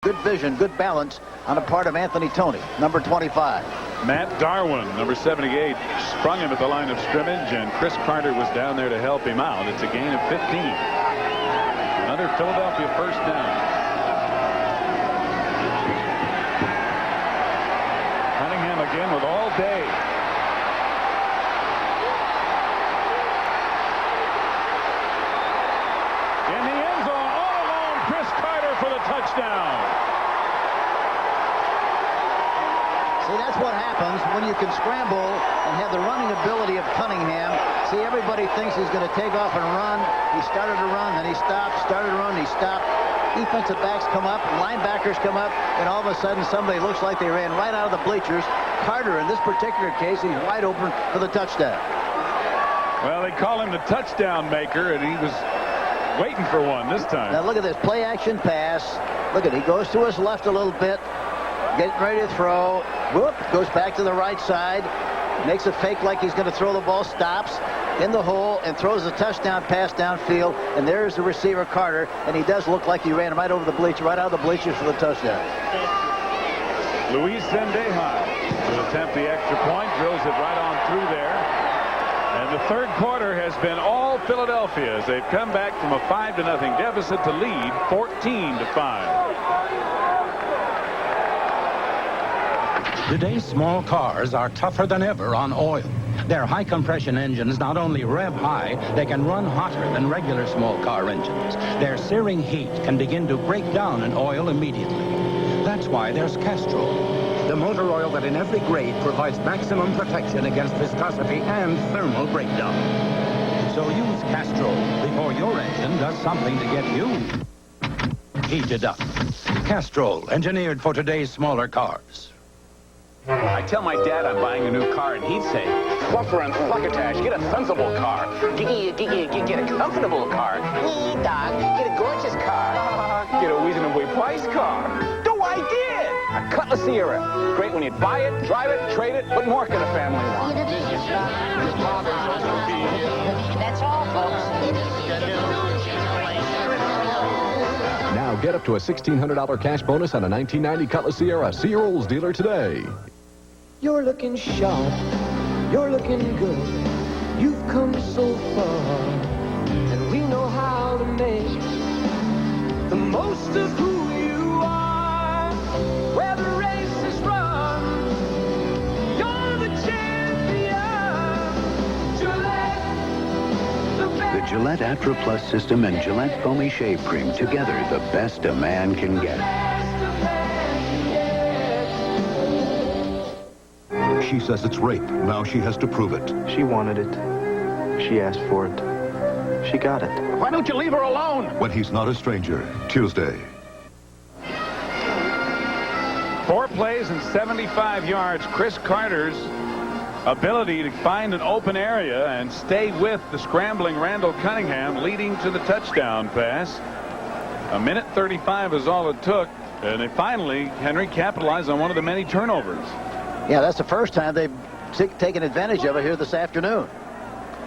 good vision, good balance on the part of Anthony Toney, number 25. Matt Darwin, number 78, sprung him at the line of scrimmage, and Chris Carter was down there to help him out. It's a gain of 15. Another Philadelphia first down. Cunningham again with all day. In the end zone, all alone, Chris Carter for the touchdown. See, that's what happens when you can scramble and have the running ability of Cunningham. See, everybody thinks he's going to take off and run. He started to run, then he stopped, started to run, he stopped. Defensive backs come up, linebackers come up, and all of a sudden somebody looks like they ran right out of the bleachers. Carter, in this particular case, he's wide open for the touchdown. Well, they call him the touchdown maker, and he was waiting for one this time. Now look at this play action pass. Look at it. He goes to his left a little bit, getting ready to throw. Whoop, goes back to the right side, makes a fake like he's going to throw the ball, stops in the hole and throws a touchdown pass downfield, and there's the receiver Carter, and he does look like he ran right over the bleacher, right out of the bleachers for the touchdown. Luis Zendejas will attempt the extra point, drills it right on through there. And the third quarter has been all Philadelphia as they've come back from a 5-0 deficit to lead 14-5. Today's small cars are tougher than ever on oil. Their high compression engines not only rev high, they can run hotter than regular small car engines. Their searing heat can begin to break down an oil immediately. That's why there's Castrol, the motor oil that in every grade provides maximum protection against viscosity and thermal breakdown. So use Castrol before your engine does something to get you heated up. Castrol, engineered for today's smaller cars. I tell my dad I'm buying a new car, and he'd say, "Fluffer and Fluckertash, get a sensible car. Get a comfortable car. Doc, get a gorgeous car. Get a reasonably priced car." So I did! A Cutlass Sierra. Great when you buy it, drive it, trade it, but more can a family want. That's all, folks. Now get up to a $1,600 cash bonus on a 1990 Cutlass Sierra. See your Olds dealer today. You're looking sharp, you're looking good. You've come so far, and we know how to make the most of who you are. Where the race is run, you're the champion. Gillette, the Gillette Atra Plus system and Gillette Foamy Shave Cream, together the best a man can get. She says it's rape. Now she has to prove it. She wanted it. She asked for it. She got it. Why don't you leave her alone? When he's not a stranger. Tuesday. 4 plays and 75 yards. Chris Carter's ability to find an open area and stay with the scrambling Randall Cunningham, leading to the touchdown pass. 1:35 is all it took, and they finally, Henry, capitalized on one of the many turnovers. Yeah, that's the first time they've taken advantage of it here this afternoon.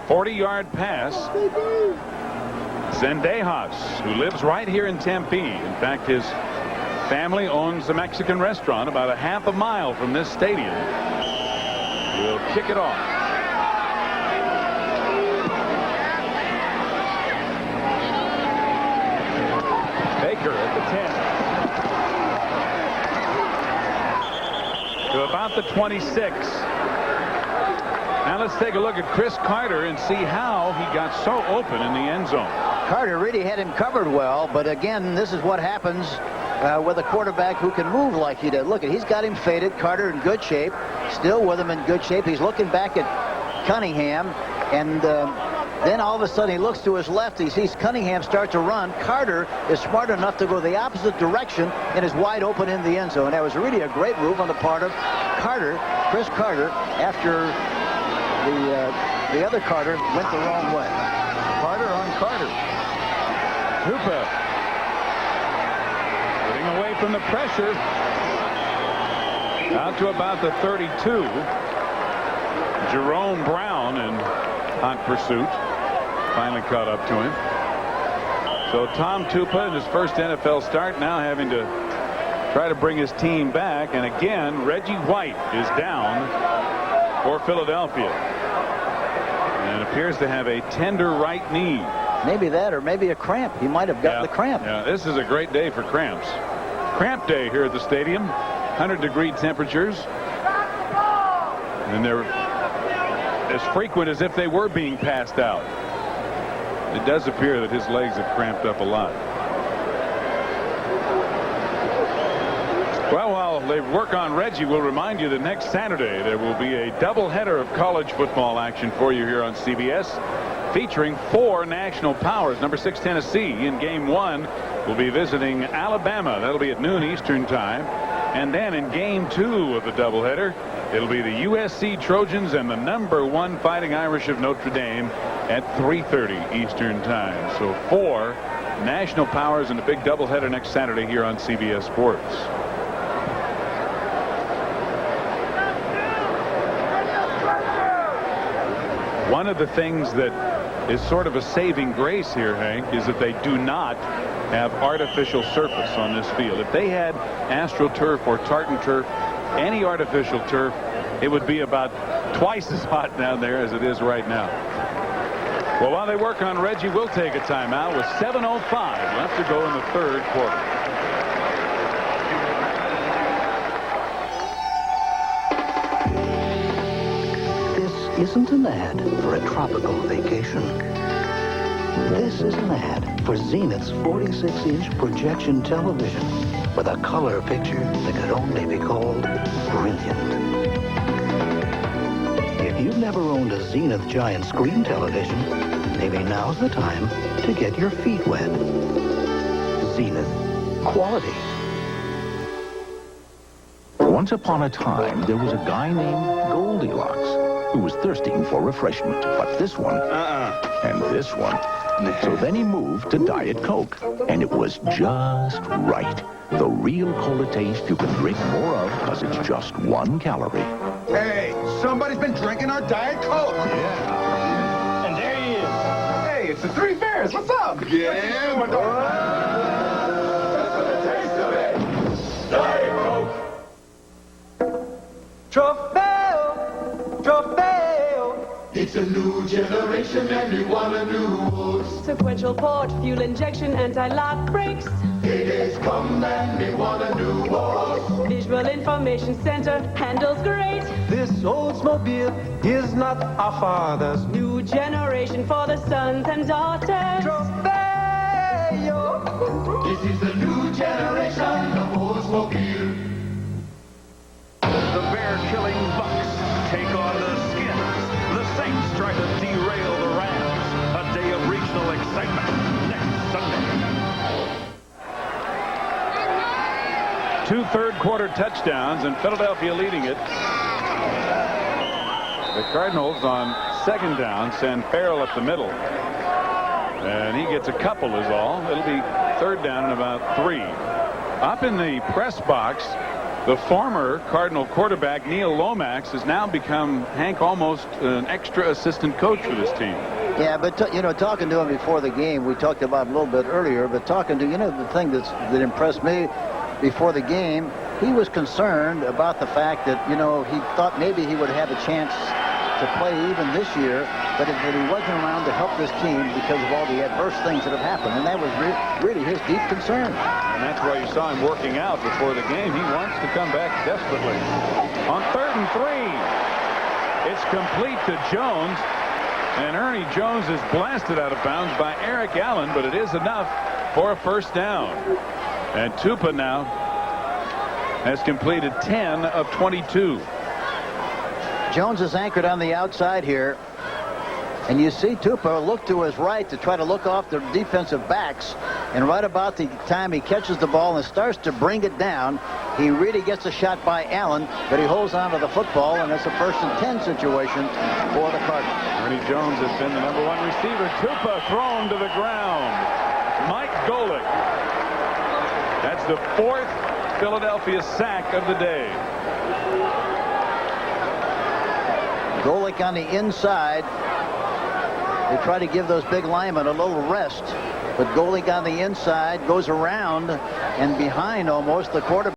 40-yard pass. Zendejas, who lives right here in Tempe. In fact, his family owns a Mexican restaurant about a half a mile from this stadium. Will kick it off. Baker at the 10. To about the 26. Now let's take a look at Chris Carter and see how he got so open in the end zone. Carter really had him covered well, but again, this is what happens with a quarterback who can move like he did. Look, he's got him faded. Carter in good shape, still with him in good shape. He's looking back at Cunningham, and then all of a sudden he looks to his left. He sees Cunningham start to run. Carter is smart enough to go the opposite direction and is wide open in the end zone. That was really a great move on the part of Carter, Chris Carter, after the other Carter went the wrong way. Carter on Carter. Tupa getting away from the pressure. Out to about the 32. Jerome Brown in hot pursuit. Finally caught up to him. So Tom Tupa in his first NFL start, now having to try to bring his team back. And again, Reggie White is down for Philadelphia. And appears to have a tender right knee. Maybe that, or maybe a cramp. He might have got the cramp. Yeah, this is a great day for cramps. Cramp day here at the stadium. 100-degree temperatures. And they're as frequent as if they were being passed out. It does appear that his legs have cramped up a lot. Well, while they work on Reggie, we'll remind you that next Saturday there will be a doubleheader of college football action for you here on CBS, featuring 4 national powers. Number 6 Tennessee in game 1 will be visiting Alabama. That'll be at noon Eastern time. And then in game 2 of the doubleheader, it'll be the USC Trojans and the number 1 Fighting Irish of Notre Dame at 3:30 Eastern time. So 4 national powers in a big doubleheader next Saturday here on CBS Sports. One of the things that is sort of a saving grace here, Hank, is that they do not have artificial surface on this field. If they had AstroTurf or Tartan Turf, any artificial turf, it would be about twice as hot down there as it is right now. Well, while they work on Reggie, we'll take a timeout with 7:05 left to go in the 3rd quarter. Isn't an ad for a tropical vacation. This is an ad for Zenith's 46-inch projection television with a color picture that could only be called brilliant. If you've never owned a Zenith giant screen television, maybe now's the time to get your feet wet. Zenith. Quality. Once upon a time, there was a guy named Goldilocks who was thirsting for refreshment, but this one, and this one. So then he moved to Diet Coke, and it was just right. The real cola taste you can drink more of because it's just 1 calorie. Hey, somebody's been drinking our Diet Coke. Yeah. And there he is. Hey, it's the 3 Bears. What's up? Yeah, but just for the taste of it. Diet Coke. It's a new generation and we want a new horse. Sequential port, fuel injection, anti-lock brakes. Heydays come and we want a new horse. Visual information center, handles great. This Oldsmobile is not our father's. New generation for the sons and daughters. This is the new generation of Oldsmobile. The bear-killing Bucks take on the Skins. The Saints try to derail the Rams. A day of regional excitement next Sunday. 2 third-quarter touchdowns and Philadelphia leading it. The Cardinals on 2nd down send Farrell up the middle. And he gets a couple is all. It'll be 3rd down and about 3. Up in the press box, the former Cardinal quarterback Neil Lomax has now become, Hank, almost an extra assistant coach for this team. Yeah, but talking to him before the game, we talked about it a little bit earlier, but talking to, the thing that impressed me before the game, he was concerned about the fact that, he thought maybe he would have a chance to play even this year, but that he wasn't around to help this team because of all the adverse things that have happened, and that was really his deep concern. And that's why you saw him working out before the game. He wants to come back desperately. On 3rd and 3, it's complete to Jones, and Ernie Jones is blasted out of bounds by Eric Allen, but it is enough for a 1st down. And Tupa now has completed 10 of 22. Jones is anchored on the outside here. And you see Tupa look to his right to try to look off the defensive backs. And right about the time he catches the ball and starts to bring it down, he really gets a shot by Allen, but he holds on to the football, and it's a 1st and 10 situation for the Cardinals. Ernie Jones has been the number 1 receiver. Tupa thrown to the ground. Mike Golick. That's the 4th Philadelphia sack of the day. Golick on the inside. They try to give those big linemen a little rest, but Golick on the inside goes around and behind almost the quarterback.